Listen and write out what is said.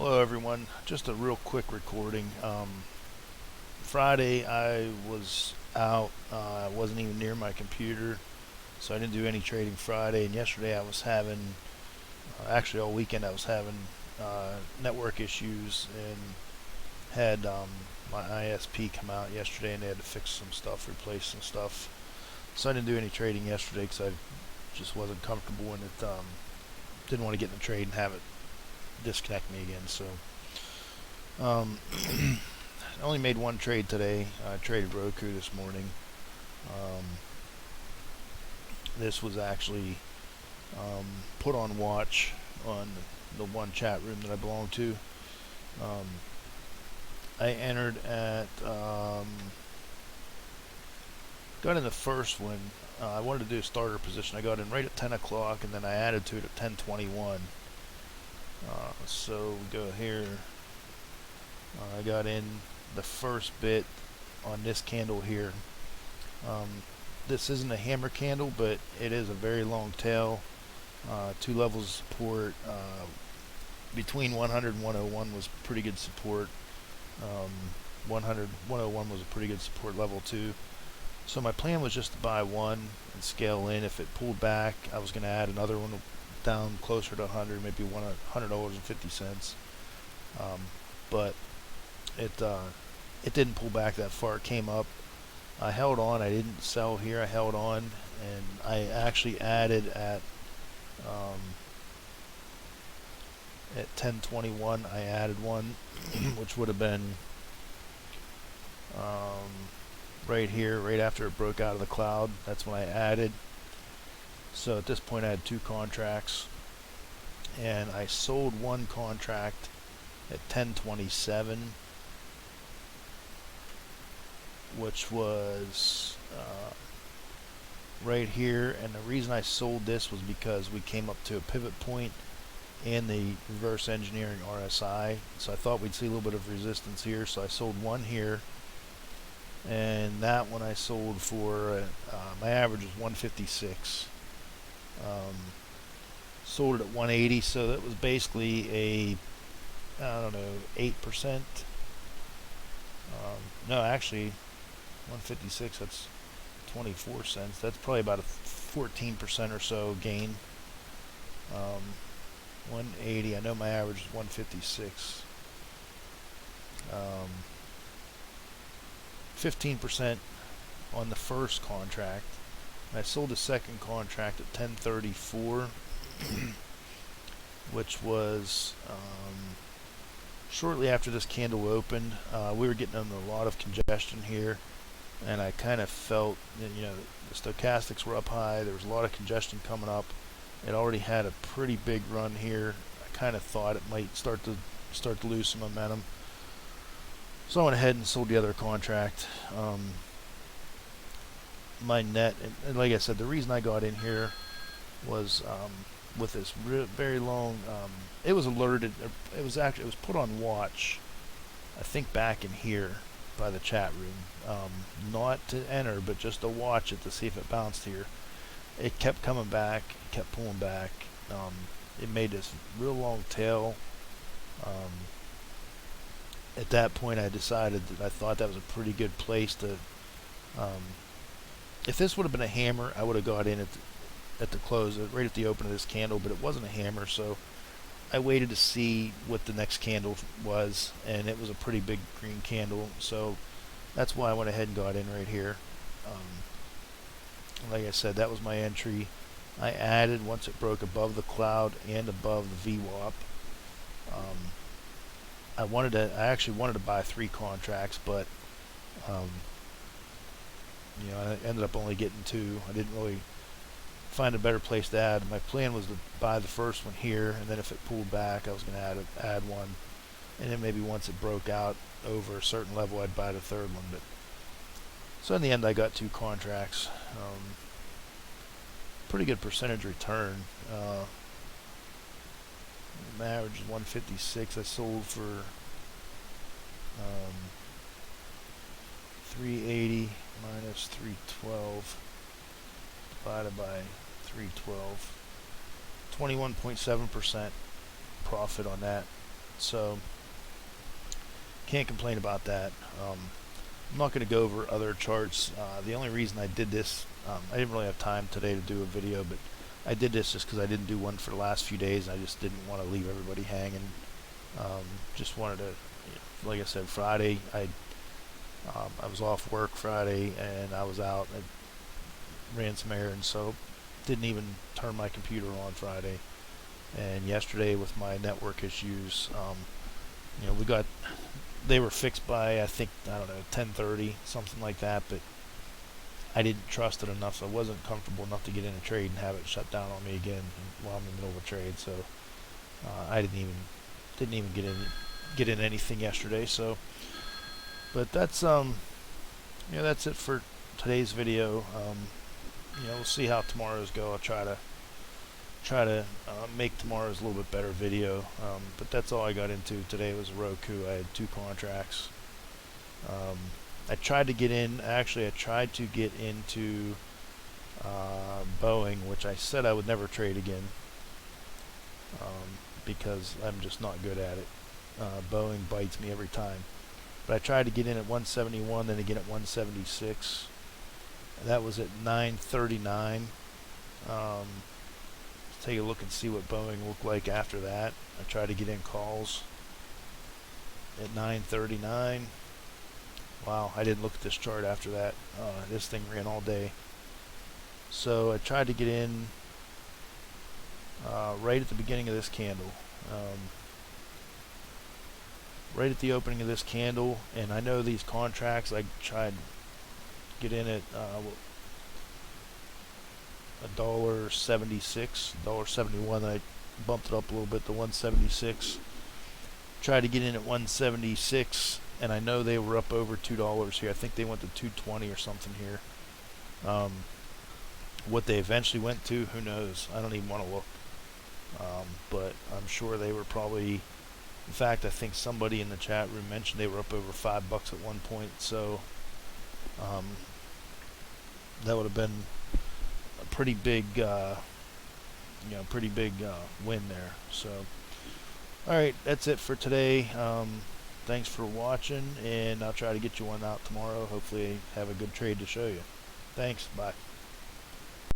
Hello everyone, just a real quick recording. Friday I was out, I wasn't even near my computer, so I didn't do any trading Friday. And yesterday I was having, actually all weekend I was having network issues and had my ISP come out yesterday and they had to fix some stuff, replace some stuff. So I didn't do any trading yesterday because I just wasn't comfortable and it didn't want to get in the trade and have it disconnect me again. So I only made one trade today. I traded ROKU this morning. This was actually put on watch on the one chat room that I belong to. I entered at got in the first one. I wanted to do a starter position. I got in right at 10 o'clock and then I added to it at 10:21. So we go here. I got in the first bit on this candle here. This isn't a hammer candle, but it is a very long tail. 2 levels of support. Between 100 and 101 was pretty good support. 101 was a pretty good support level too. So my plan was just to buy one and scale in. If it pulled back, I was going to add another one down closer to 100, maybe $100.50. But it didn't pull back that far. It came up. I held on. I didn't sell here. I held on, and I actually added at 10:21. I added one, which would have been right here, right after it broke out of the cloud. That's when I added. So at this point I had 2 contracts, and I sold one contract at 10:27, which was right here. And the reason I sold this was because we came up to a pivot point in the reverse engineering RSI, so I thought we'd see a little bit of resistance here, so I sold one here, and that one I sold for my average was 156. Sold it at 180, so that was basically a, I don't know, 8%. No, actually 156, that's 24 cents. That's probably about a 14% or so gain. 180, I know my average is 156. 15% on the first contract. I sold the second contract at 10:34, which was shortly after this candle opened. We were getting a lot of congestion here, and I kind of felt that, the stochastics were up high. There was a lot of congestion coming up. It already had a pretty big run here. I kind of thought it might start to lose some momentum. So I went ahead and sold the other contract. My net, and like I said, the reason I got in here was with this very long, it was alerted, it was put on watch, I think back in here by the chat room, not to enter, but just to watch it to see if it bounced here. It kept coming back, it kept pulling back. It made this real long tail. At that point I decided that I thought that was a pretty good place to, if this would have been a hammer, I would have got in at the close, right at the open of this candle, but it wasn't a hammer, so I waited to see what the next candle was, and it was a pretty big green candle, so that's why I went ahead and got in right here. Like I said, that was my entry. I added once it broke above the cloud and above the VWAP. I actually wanted to buy 3 contracts, but I ended up only getting 2. I didn't really find a better place to add. My plan was to buy the first one here, and then if it pulled back, I was going to add one, and then maybe once it broke out over a certain level, I'd buy the third one. But so in the end, I got 2 contracts. Pretty good percentage return. My average is 156. I sold for 380 minus 312 divided by 312. 21.7% profit on that. So can't complain about that. I'm not going to go over other charts. The only reason I did this, I didn't really have time today to do a video, but I did this just because I didn't do one for the last few days. I just didn't want to leave everybody hanging. Just wanted to, like I said, Friday I was off work Friday and I was out. I ran some errands, so didn't even turn my computer on Friday. And yesterday with my network issues, they were fixed by, I think, I don't know, 10:30, something like that, but I didn't trust it enough, so I wasn't comfortable enough to get in a trade and have it shut down on me again while I'm in the middle of a trade. So I didn't even get in anything yesterday. So, but that's that's it for today's video. We'll see how tomorrow's go. I'll try to make tomorrow's a little bit better video. But that's all I got into today was a Roku. I had 2 contracts. I tried to get in. Actually, I tried to get into Boeing, which I said I would never trade again because I'm just not good at it. Boeing bites me every time. But I tried to get in at 171, then again at 176. That was at 939. Take a look and see what Boeing looked like after that. I tried to get in calls at 939. Wow, I didn't look at this chart after that. This thing ran all day. So I tried to get in right at the beginning of this candle. Right at the opening of this candle, and I know these contracts, I tried to get in at $1.76, $1.71. I bumped it up a little bit to 176. Tried to get in at 176, and I know they were up over $2 here. I think they went to 220 or something here. What they eventually went to, who knows? I don't even want to look. But I'm sure they were probably. In fact, I think somebody in the chat room mentioned they were up over $5 at one point. So that would have been a pretty big, win there. So, all right, that's it for today. Thanks for watching, and I'll try to get you one out tomorrow. Hopefully, have a good trade to show you. Thanks. Bye.